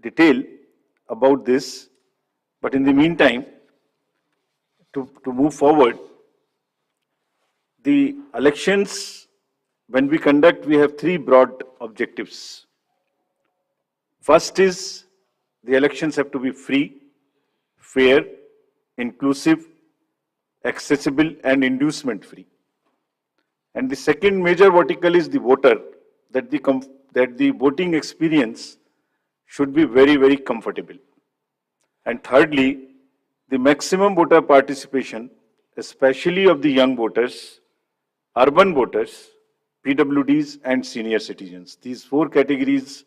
detail about this, but in the meantime, to move forward, the elections, when we conduct, we have three broad objectives. First is, the elections have to be free, fair, inclusive, accessible, and inducement free. And the second major vertical is the voter, that the voting experience should be very, very comfortable. And thirdly, the maximum voter participation, especially of the young voters, urban voters, PWDs, and senior citizens. These four categories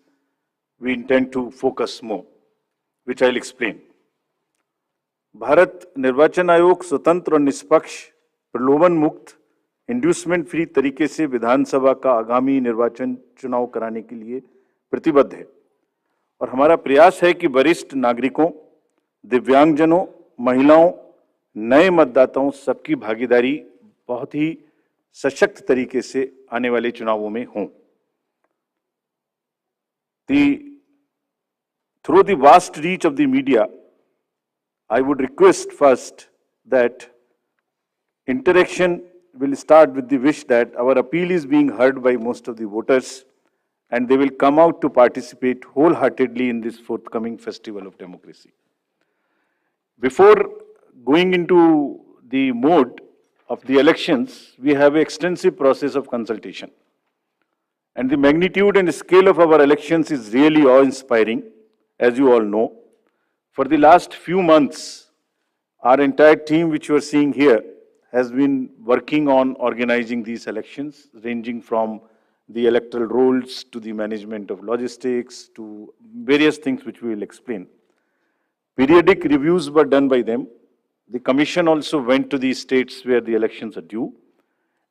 we intend to focus more, which I'll explain. Bharat निर्वाचन आयोग स्वतंत्र और निष्पक्ष, प्रलोभन मुक्त, inducement free तरीके से विधानसभा का आगामी निर्वाचन चुनाव कराने के लिए प्रतिबद्ध है और हमारा प्रयास है कि वरिष्ठ नागरिकों, दिव्यांगजनों, महिलाओं, नए मतदाताओं सबकी भागीदारी बहुत ही सशक्त तरीके से आने वाले चुनावों में हो। Through the vast reach of the media, I would request first that interaction will start with the wish that our appeal is being heard by most of the voters and they will come out to participate wholeheartedly in this forthcoming festival of democracy. Before going into the mode of the elections, we have an extensive process of consultation. And the magnitude and scale of our elections is really awe-inspiring, as you all know. For the last few months, our entire team, which you are seeing here, has been working on organizing these elections, ranging from the electoral rolls to the management of logistics to various things which we will explain. Periodic reviews were done by them. The commission also went to the states where the elections are due.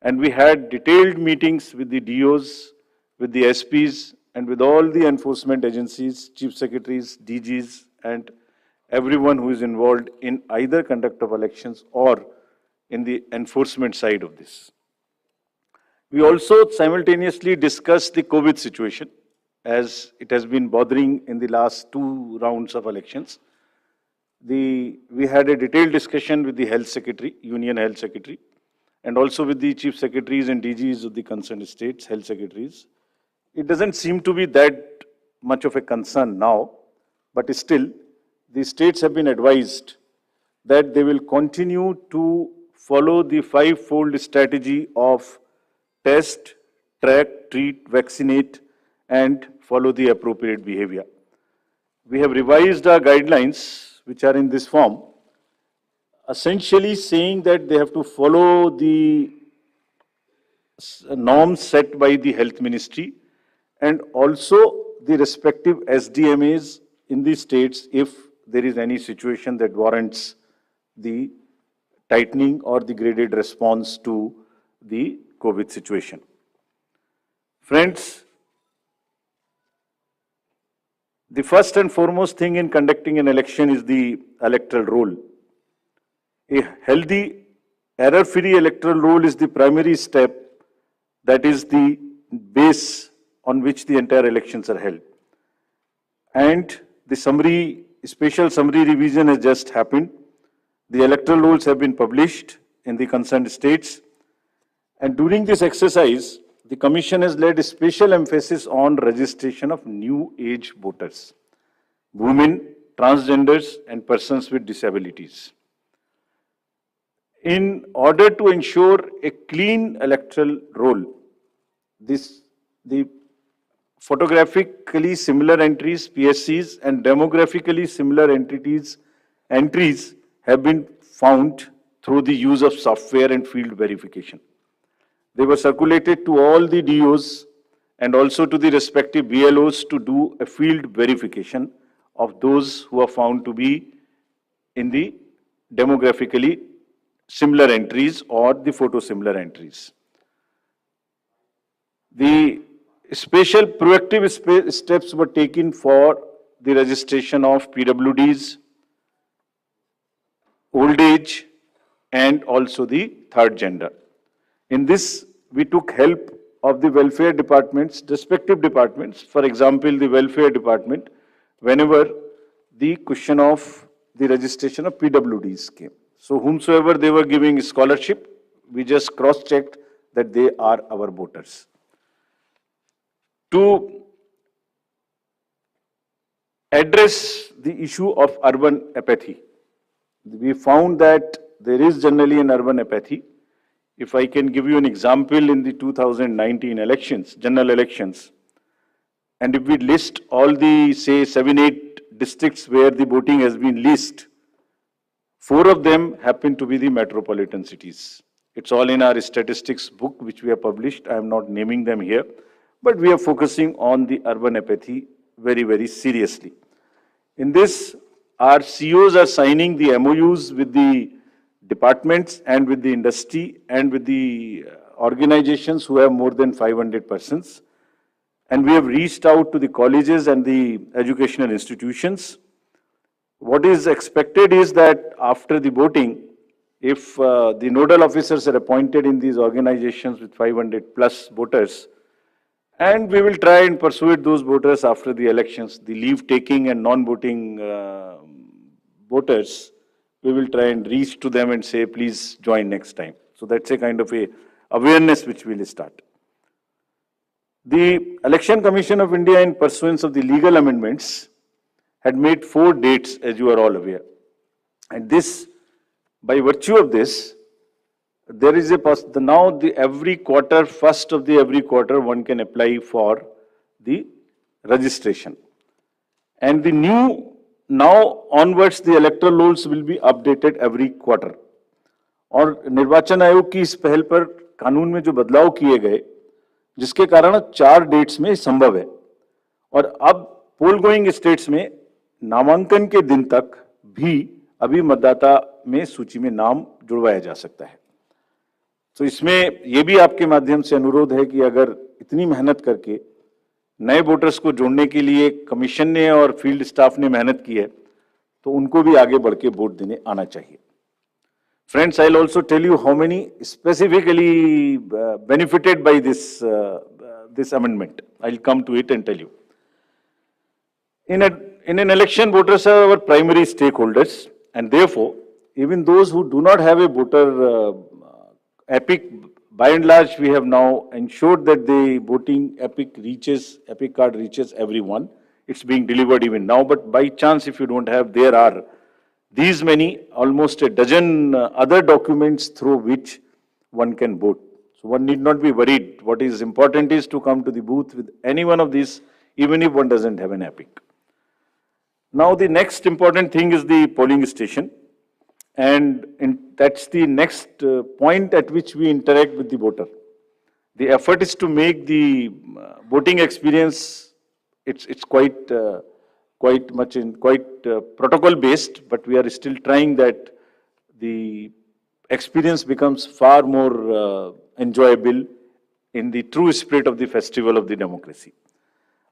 And we had detailed meetings with the DOs, with the SPs, and with all the enforcement agencies, chief secretaries, DGs, and everyone who is involved in either conduct of elections or in the enforcement side of this. We also simultaneously discussed the COVID situation, as it has been bothering in the last two rounds of elections. We had a detailed discussion with the Health Secretary, Union Health Secretary, and also with the Chief Secretaries and DGs of the concerned states, Health Secretaries. It doesn't seem to be that much of a concern now, but still, the states have been advised that they will continue to follow the five-fold strategy of test, track, treat, vaccinate, and follow the appropriate behavior. We have revised our guidelines, which are in this form, essentially saying that they have to follow the norms set by the Health Ministry and also the respective SDMAs in the states if there is any situation that warrants the tightening or the graded response to the COVID situation. Friends, the first and foremost thing in conducting an election is the electoral roll. A healthy, error-free electoral roll is the primary step, that is the base on which the entire elections are held. And the special summary revision has just happened. The electoral rolls have been published in the concerned states. And during this exercise, the Commission has laid a special emphasis on registration of new age voters, women, transgenders, and persons with disabilities. In order to ensure a clean electoral roll, the photographically similar entries, PSCs, and demographically similar entries have been found through the use of software and field verification. They were circulated to all the DOs and also to the respective BLOs to do a field verification of those who are found to be in the demographically similar entries or the photo-similar entries. The special proactive steps were taken for the registration of PWDs, old age, and also the third gender. In this, we took help of the welfare departments, respective departments. For example, the welfare department whenever the question of the registration of PWDs came. So whomsoever they were giving scholarship, we just cross-checked that they are our voters. To address the issue of urban apathy, we found that there is generally an urban apathy. If I can give you an example, in the 2019 elections, general elections, and if we list all the, say, 7-8 districts where the voting has been least, 4 of them happen to be the metropolitan cities. It's all in our statistics book, which we have published. I am not naming them here, but we are focusing on the urban apathy very, very seriously. In this, our CEOs are signing the MOUs with the departments and with the industry and with the organizations who have more than 500 persons. And we have reached out to the colleges and the educational institutions. What is expected is that after the voting, if the nodal officers are appointed in these organizations with 500 plus voters, and we will try and persuade those voters after the elections, the leave-taking and non-voting voters, we will try and reach to them and say, please join next time. So that's a kind of a awareness which we will start. The Election Commission of India, in pursuance of the legal amendments, had made 4 dates, as you are all aware. And this, by virtue of this, there is a now every quarter, first of the every quarter, one can apply for the registration. And the new, now onwards, the electoral rolls will be updated every quarter. और निर्वाचन आयोग की इस पहल पर कानून में जो बदलाव किए गए, जिसके कारण 4 डेट्स में संभव है, और अब पोल गोइंग स्टेट्स में नामांकन के दिन तक भी अभी मतदाता में सूची में नाम जुड़वाया जा सकता है. तो इसमें यह भी आपके माध्यम से अनुरोध है कि अगर इतनी मेहनत करके नए वोटर्स को जोड़ने के लिए कमीशन ने और फील्ड स्टाफ ने मेहनत की है, तो उनको भी आगे बढ़ के वोट देने आना चाहिए. Friends, I'll also tell you how many specifically benefited by this amendment. I'll come to it and tell you. In an election, voters are our primary stakeholders, and therefore, even those who do not have a voter epic, by and large, we have now ensured that the voting epic card reaches everyone. It's being delivered even now, but by chance, if you don't have, there are these many, almost a dozen other documents through which one can vote. So one need not be worried. What is important is to come to the booth with any one of these, even if one doesn't have an epic. Now the next important thing is the polling station. And that's the next point at which we interact with the voter. The effort is to make the voting experience, it's quite protocol based, but we are still trying that the experience becomes far more enjoyable in the true spirit of the festival of the democracy.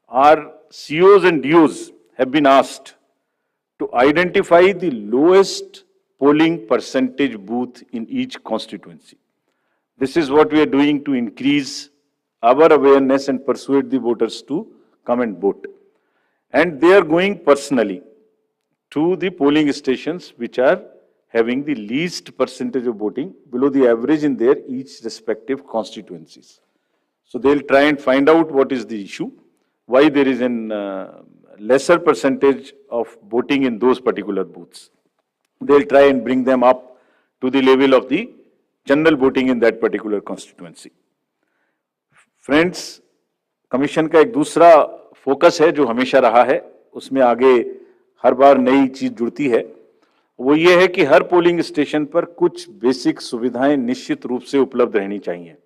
Our COs and DOs have been asked to identify the lowest polling percentage booth in each constituency. This is what we are doing to increase our awareness and persuade the voters to come and vote. And they are going personally to the polling stations which are having the least percentage of voting below the average in their each respective constituencies. So they'll try and find out what is the issue, why there is an lesser percentage of voting in those particular booths. They'll try and bring them up to the level of the general voting in that particular constituency. Friends, commission का एक दूसरा focus है जो हमेशा रहा है, उसमें आगे हर बार नई चीज जुड़ती है, वो ये है कि हर पोलिंग स्टेशन पर कुछ बेसिक सुविधाएं निश्चित रूप से उपलब्ध रहनी चाहिए.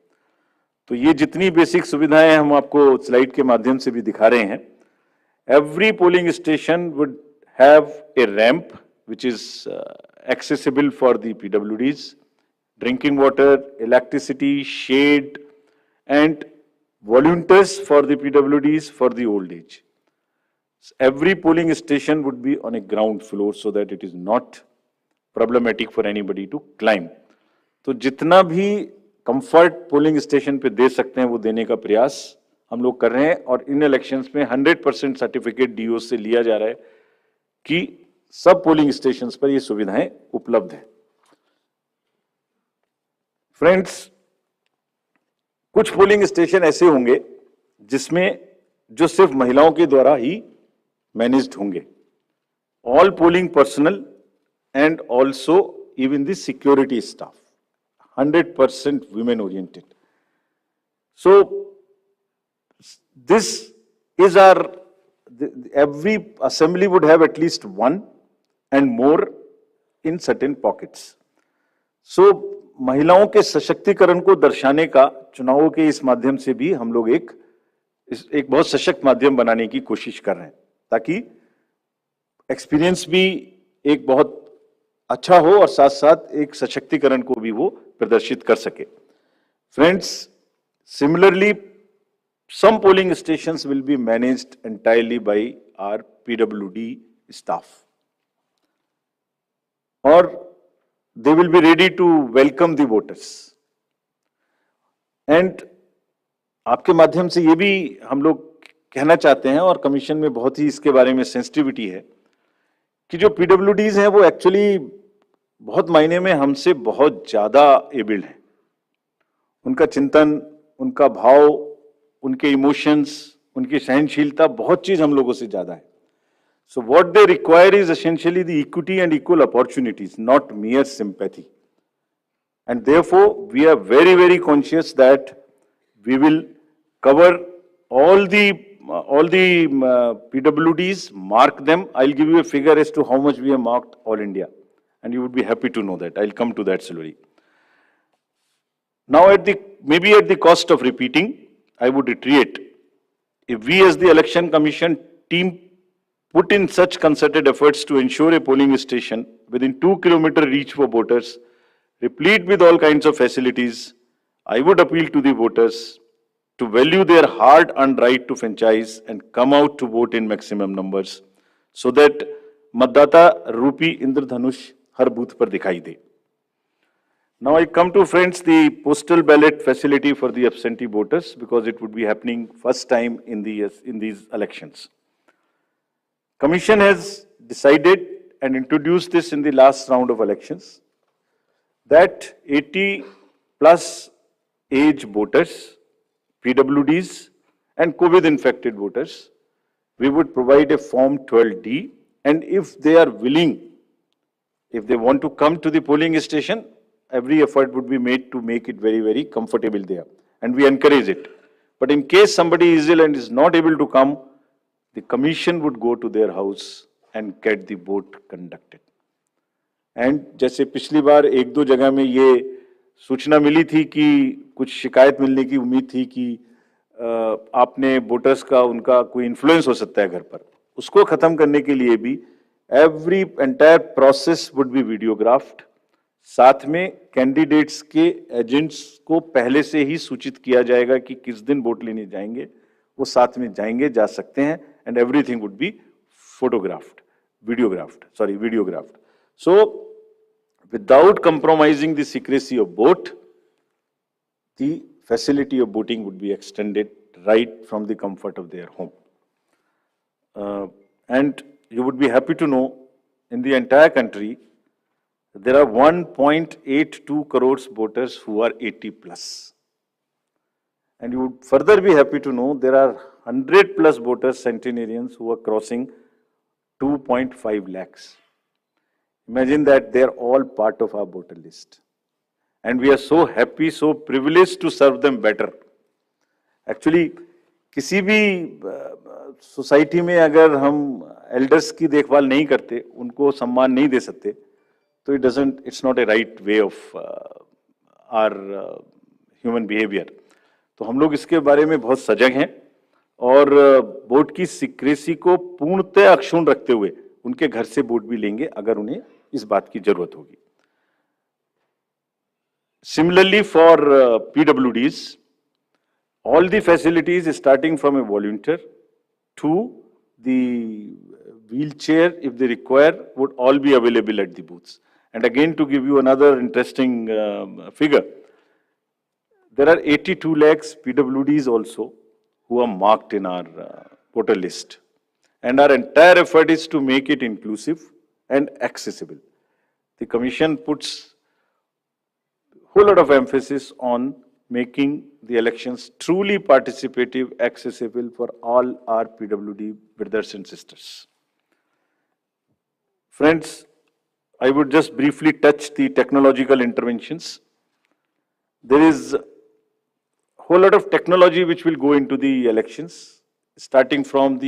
तो ये जितनी बेसिक सुविधाएं हम आपको स्लाइड के माध्यम से भी दिखा रहे हैं. Every polling station would have a ramp which is accessible for the PWDs, drinking water, electricity, shade, and volunteers for the PWDs for the old age. Every polling station would be on a ground floor so that it is not problematic for anybody to climb. तो जितना भी comfort polling station पे दे सकते हैं वो देने का प्रयास हम लोग कर रहे हैं और इन इलेक्शंस में 100% सर्टिफिकेट डीओ से लिया जा रहा है कि सब पोलिंग स्टेशंस पर ये सुविधाएं उपलब्ध हैं। फ्रेंड्स, कुछ पोलिंग स्टेशन ऐसे होंगे जिसमें जो सिर्फ महिलाओं के द्वारा ही मैनेज्ड होंगे। All polling personal and also even the security staff, 100% women oriented. So this is our, every assembly would have at least one and more in certain pockets. So महिलाओं के सशक्तिकरण को दर्शाने का चुनावों के इस माध्यम से भी हम लोग एक बहुत सशक्त माध्यम बनाने की कोशिश कर रहे हैं, ताकि एक्सपीरियंस भी एक बहुत अच्छा हो और साथ साथ एक सशक्तिकरण को भी वो प्रदर्शित कर सके। Friends, similarly some polling stations will be managed entirely by our PWD staff, or they will be ready to welcome the voters. And आपके माध्यम से ये भी हम लोग कहना चाहते हैं, और कमीशन में बहुत ही इसके बारे में सेंसिटिविटी है, कि जो पीडब्ल्यूडीज हैं वो एक्चुअली बहुत मायने में हमसे बहुत ज्यादा एबल्ड हैं। उनका चिंतन, उनका भाव, उनके इमोशंस, उनकी सहनशीलता, बहुत चीज हम लोगों से ज्यादा है। So what they require is essentially the equity and equal opportunities, not mere sympathy. And therefore we are very very conscious that we will cover all the PWDs, mark them. I'll give you a figure as to how much we have marked all India, and you would be happy to know that. I'll come to that slowly. Now, maybe at the cost of repeating, I would reiterate, if we as the Election Commission team put in such concerted efforts to ensure a polling station within 2-kilometer reach for voters, replete with all kinds of facilities, I would appeal to the voters to value their hard-earned right to franchise and come out to vote in maximum numbers, so that मतदाता रूपी इंद्रधनुष हर booth पर दिखाई दे. Now I come to, friends, the postal ballot facility for the absentee voters, because it would be happening first time in these elections. Commission has decided and introduced this in the last round of elections, that 80 plus age voters, PWDs and COVID infected voters, we would provide a form 12D, and if they are willing, if they want to come to the polling station, every effort would be made to make it very, very comfortable there, and we encourage it. But in case somebody is ill and is not able to come, the commission would go to their house and get the vote conducted. And जैसे पिछली बार एक दो जगह में ये सूचना मिली थी कि कुछ शिकायत मिलने की उम्मीद थी कि आपने वोटर्स का, उनका कोई इन्फ्लुएंस हो सकता है घर पर, उसको खत्म करने के लिए भी every entire process would be videographed. साथ में कैंडिडेट्स के एजेंट्स को पहले से ही सूचित किया जाएगा कि किस दिन वोट लेने जाएंगे, वो साथ में जाएंगे, जा सकते हैं, and everything would be photographed, videographed. So without compromising the secrecy of vote, the facility of voting would be extended right from the comfort of their home. And you would be happy to know, in the entire country, there are 1.82 crores voters who are 80 plus. And you would further be happy to know there are 100 plus voters, centenarians, who are crossing 2.5 lakhs. Imagine that they are all part of our voter list, and we are so happy, so privileged to serve them better. Actually, किसी भी society में अगर हम elders की देखभाल नहीं करते, उनको सम्मान नहीं दे सकते, तो it's not a right way of our human behavior. तो हम लोग इसके बारे में बहुत सजग हैं, और वोट की सीक्रेसी को पूर्णतः अक्षुण्ण रखते हुए उनके घर से वोट भी लेंगे अगर उन्हें इस बात की जरूरत होगी. Similarly, for PWDs, all the facilities starting from a volunteer to the wheelchair, if they require, would all be available at the booths. And again, to give you another interesting figure, there are 82 lakhs PWDs also who are marked in our voter list. And our entire effort is to make it inclusive and accessible. The Commission puts a whole lot of emphasis on making the elections truly participative, accessible for all our PWD brothers and sisters. Friends, I would just briefly touch the technological interventions. There is a whole lot of technology which will go into the elections, starting from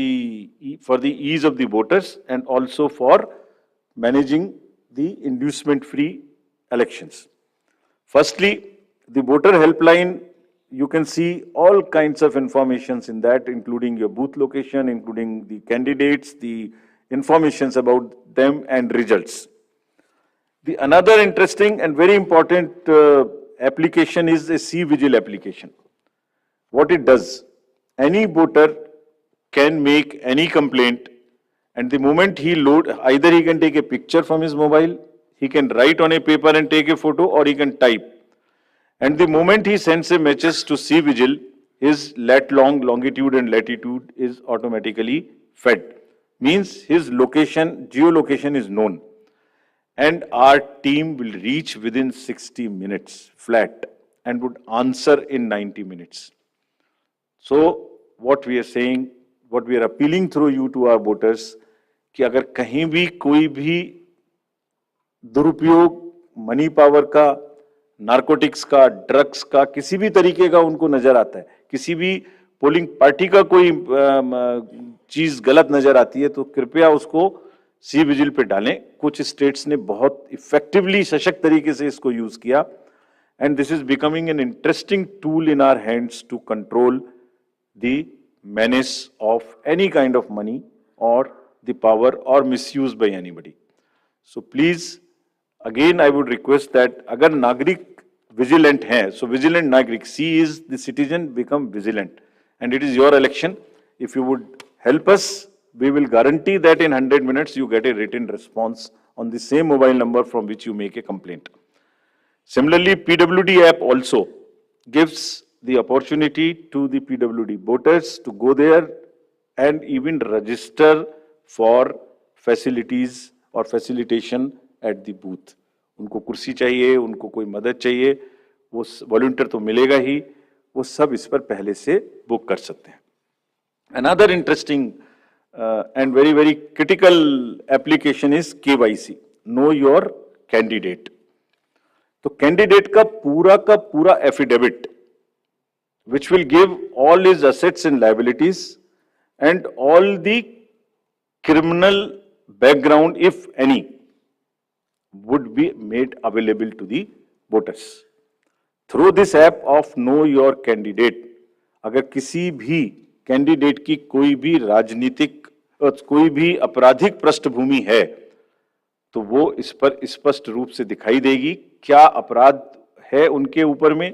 for the ease of the voters and also for managing the inducement-free elections. Firstly, the voter helpline, you can see all kinds of informations in that, including your booth location, including the candidates, the informations about them and results. The another interesting and very important application is a C-Vigil application. What it does, any voter can make any complaint, and the moment he load, either he can take a picture from his mobile, he can write on a paper and take a photo, or he can type. And the moment he sends a message to C-Vigil, his longitude and latitude is automatically fed. Means his location, geolocation is known. And our team will reach within 60 minutes flat and would answer in 90 minutes. So what we are saying, what we are appealing through you to our voters, कि अगर कहीं भी कोई भी दुरुपयोग money power का, narcotics का, drugs का, किसी भी तरीके का उनको नजर आता है, किसी भी पोलिंग पार्टी का कोई चीज गलत नजर आती है, तो कृपया उसको सी विजिल पे डालें. कुछ स्टेट्स ने बहुत इफेक्टिवली सशक्त तरीके से इसको यूज किया, and this is becoming an interesting tool in our hands to control the menace of any kind of money or the power or misuse by anybody. So please, again I would request that agar nagrik vigilant hai, so vigilant nagrik, C is the citizen, become vigilant, and it is your election. If you would help us, we will guarantee that in 100 minutes you get a written response on the same mobile number from which you make a complaint. Similarly, PWD app also gives the opportunity to the PWD voters to go there and even register for facilities or facilitation at the booth. उनको कुर्सी चाहिए, उनको कोई मदद चाहिए, वो volunteer तो मिलेगा ही, वो सब इस पर पहले से बुक कर सकते हैं. Another interesting and very critical application is KYC, Know Your Candidate. तो कैंडिडेट का पूरा affidavit, which will give all his assets and liabilities and all the criminal background, if any, would be made available to the voters. Through this app of Know Your Candidate, अगर किसी भी candidate की कोई भी राजनीतिक कोई भी आपराधिक पृष्ठभूमि है, तो वो इस पर स्पष्ट रूप से दिखाई देगी क्या अपराध है उनके ऊपर में,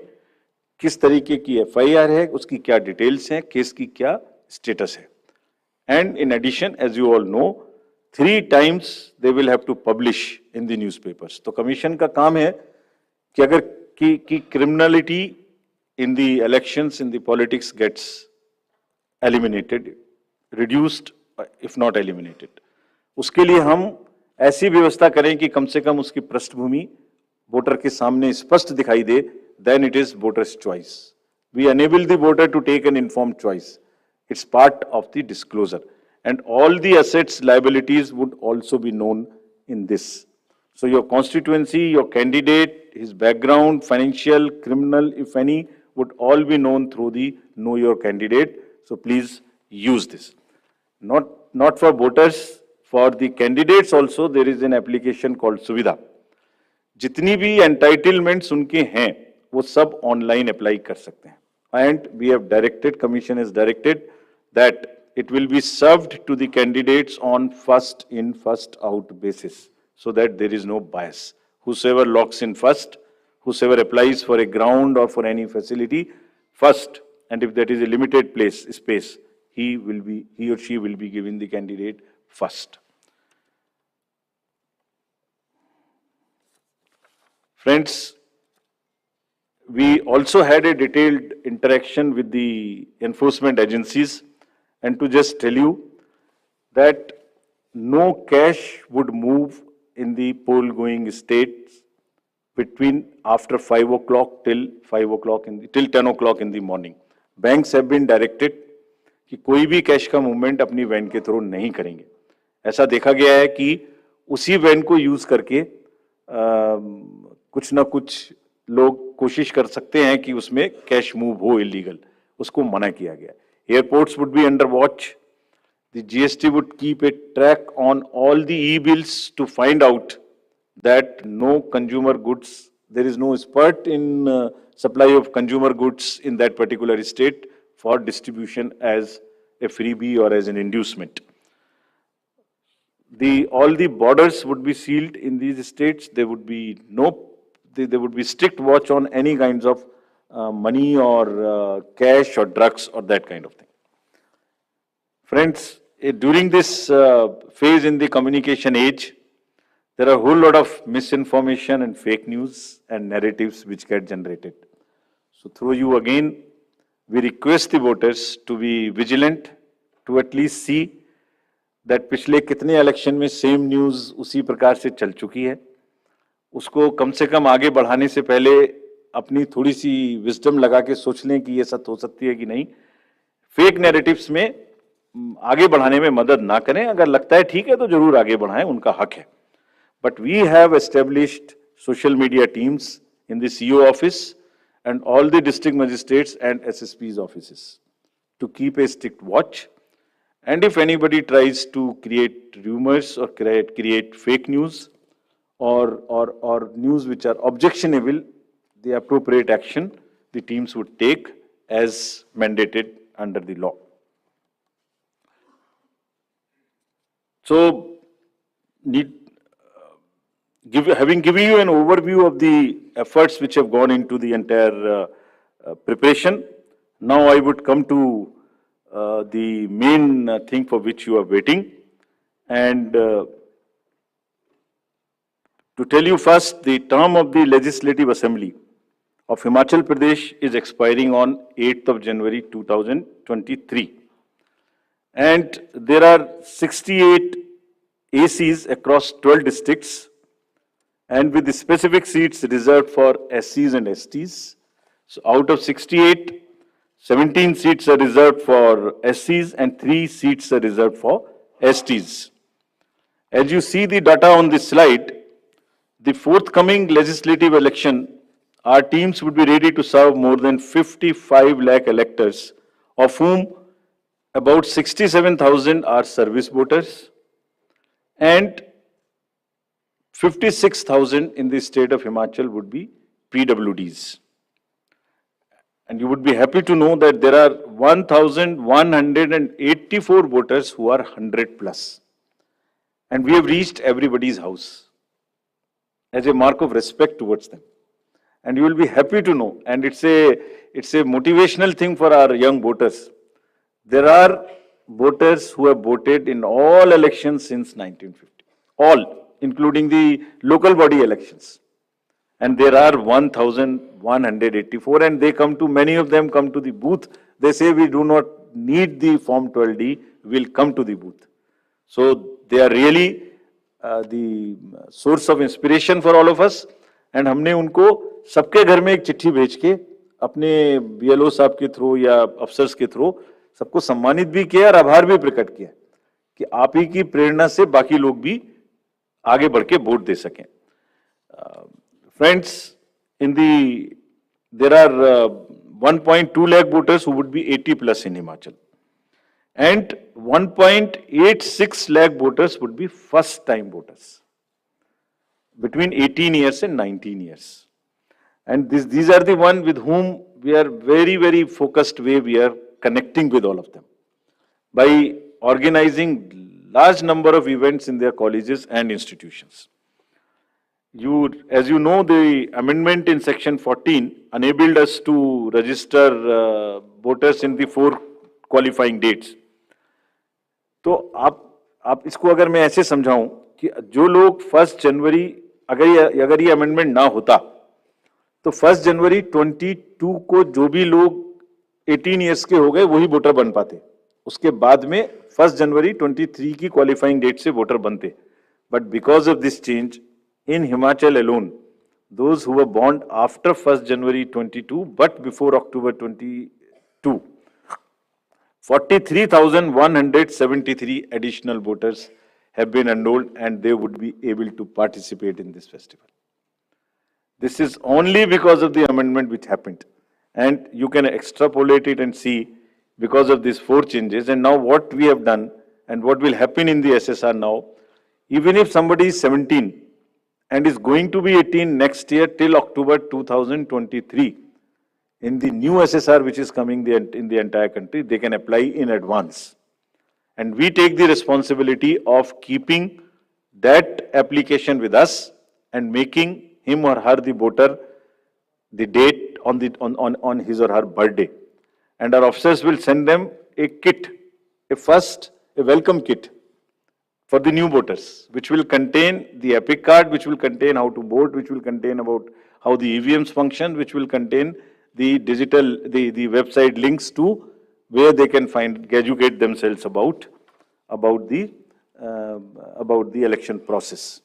किस तरीके की एफआईआर है, उसकी क्या डिटेल्स हैं, केस की क्या स्टेटस है. And in addition, as you all know, 3 times they will have to publish in the newspapers. तो कमीशन का काम है कि अगर की criminality in the elections, in the politics gets eliminated, reduced, if not eliminated, उसके लिए हम ऐसी व्यवस्था करें कि कम से कम उसकी पृष्ठभूमि वोटर के सामने स्पष्ट दिखाई दे. Then it is voter's choice. We enable the voter to take an informed choice. It's part of the disclosure. And all the assets, liabilities would also be known in this. So your constituency, your candidate, his background, financial, criminal, if any, would all be known through the Know Your Candidate. So please use this. Not for voters, for the candidates also there is an application called Suvidha. जितनी भी entitlements उनके हैं, वो सब online apply कर सकते हैं. And we have directed, commission is directed that it will be served to the candidates on first in first out basis, so that there is no bias. Whosoever locks in first, whosoever applies for a ground or for any facility first, and if that is a limited space, he or she will be given the candidate first. Friends, We also had a detailed interaction with the enforcement agencies, and to just tell you that no cash would move in the poll-going states between after 5 o'clock till 5 o'clock till 10 o'clock in the morning. Banks have been directed कि कोई भी cash का movement अपनी van के through नहीं करेंगे. ऐसा देखा गया है कि उसी वैन को यूज करके कुछ ना कुछ लोग कोशिश कर सकते हैं कि उसमें कैश मूव हो इलीगल, उसको मना किया गया. Airports would be under watch. The GST would keep a track on all the e-bills to find out that no consumer goods, there is no spurt in supply of consumer goods in that particular state for distribution as a freebie or as an inducement. All the borders would be sealed in these states. There would be there would be strict watch on any kinds of money or cash or drugs or that kind of thing. Friends, during this phase in the communication age, there are a whole lot of misinformation and fake news and narratives which get generated. So through you again, we request the voters to be vigilant, to at least see that पिछले कितने election में same news उसी प्रकार से चल चुकी है, उसको कम से कम आगे बढ़ाने से पहले अपनी थोड़ी सी विजडम लगा के सोच लें कि ये सच हो सकती है कि नहीं. फेक नैरेटिव्स में आगे बढ़ाने में मदद ना करें. अगर लगता है ठीक है तो जरूर आगे बढ़ाएं, उनका हक है. But we have established social media teams in the CO office and all the district magistrates and SSP's offices to keep a strict watch. And if anybody tries to create rumors or create fake news or news which are objectionable, the appropriate action the teams would take as mandated under the law. So, having given you an overview of the efforts which have gone into the entire preparation, now I would come to the main thing for which you are waiting. And to tell you first, the term of the Legislative Assembly of Himachal Pradesh is expiring on 8th of January 2023. And there are 68 ACs across 12 districts, and with the specific seats reserved for SCs and STs. So out of 68, 17 seats are reserved for SCs and 3 seats are reserved for STs. As you see the data on this slide, the forthcoming legislative election, our teams would be ready to serve more than 55 lakh electors, of whom about 67,000 are service voters and 56,000 in the state of Himachal would be PWDs. And you would be happy to know that there are 1,184 voters who are 100 plus. And we have reached everybody's house as a mark of respect towards them. And you will be happy to know, and it's a motivational thing for our young voters. There are voters who have voted in all elections since 1950. All, including the local body elections. And there are 1,184, and they come to, many of them come to the booth. They say we do not need the Form 12D, we'll come to the booth. So they are really the source of inspiration for all of us. And हमने उनको सबके घर में एक चिट्ठी भेज के अपने BLO साहब के थ्रू या अफसर्स के थ्रू सबको सम्मानित भी किया और आभार भी प्रकट किया कि आप ही की प्रेरणा से बाकी लोग भी आगे बढ़ के वोट दे सकें. Friends, there are 1.2 lakh voters who would be 80 plus in Himachal, and 1.86 lakh voters would be first time voters between 18 years and 19 years. And these are the ones with whom we are very, very focused way we are connecting with all of them by organizing large number of events in their colleges and institutions. As you know, the amendment in section 14 enabled us to register voters in the 4 qualifying dates. तो आप इसको अगर मैं ऐसे समझाऊं कि जो लोग 1 जनवरी अगर ये अमेंडमेंट ना होता तो 1 जनवरी 22 को जो भी लोग 18 ईयर्स के हो गए वही वोटर बन पाते, उसके बाद में 1 जनवरी 23 की क्वालिफाइंग डेट से वोटर बनते। But because of this change in Himachal alone, those who were born after 1st January 22 but before October 22, 43,173 additional voters have been enrolled and they would be able to participate in this festival. This is only because of the amendment which happened, and you can extrapolate it and see because of these 4 changes. And now what we have done and what will happen in the SSR now, even if somebody is 17 and is going to be 18 next year till October 2023, in the new SSR which is coming in the entire country, they can apply in advance. And we take the responsibility of keeping that application with us and making him or her the voter the date on his or her birthday. And our officers will send them a kit, a welcome kit for the new voters, which will contain the epic card, which will contain how to vote, which will contain about how the EVMs function, which will contain the digital, the website links to where they can educate themselves about the election process.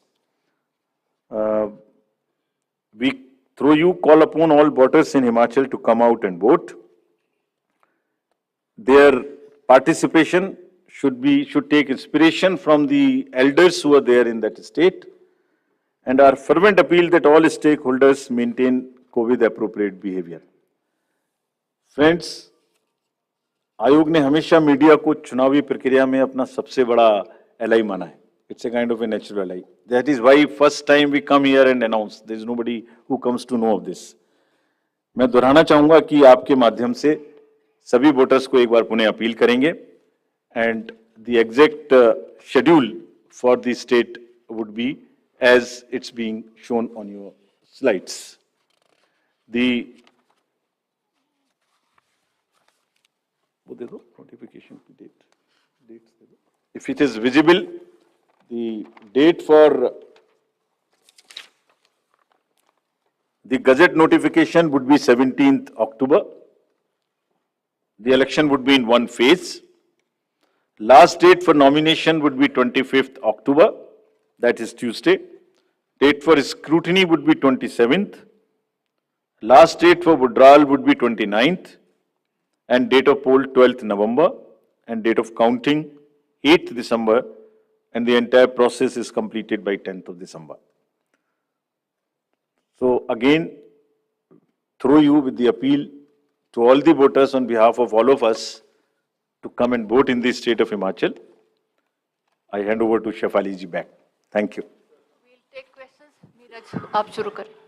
We, through you, call upon all voters in Himachal to come out and vote. Their participation should take inspiration from the elders who are there in that state, and our fervent appeal that all stakeholders maintain COVID appropriate behavior. Friends, आयोग ने हमेशा media को चुनावी प्रक्रिया में अपना सबसे बड़ा एलाई माना है. It's a kind of a natural ally. That is why first time we come here and announce. There is nobody who comes to know of this. मैं दोहराना चाहूंगा कि आपके माध्यम से सभी वोटर्स को एक बार पुनः अपील करेंगे, and the exact schedule for the state would be as it's being shown on your slides. The notification date. If it is visible, the date for the Gazette notification would be 17th October. The election would be in one phase. Last date for nomination would be 25th October, that is Tuesday. Date for scrutiny would be 27th. Last date for withdrawal would be 29th. And date of poll 12th November. And date of counting 8th December. And the entire process is completed by 10th of December. So again, through you with the appeal to all the voters on behalf of all of us to come and vote in the state of Himachal, I hand over to Shefali ji back. Thank you. We'll take questions. Neeraj, आप शुरू करें.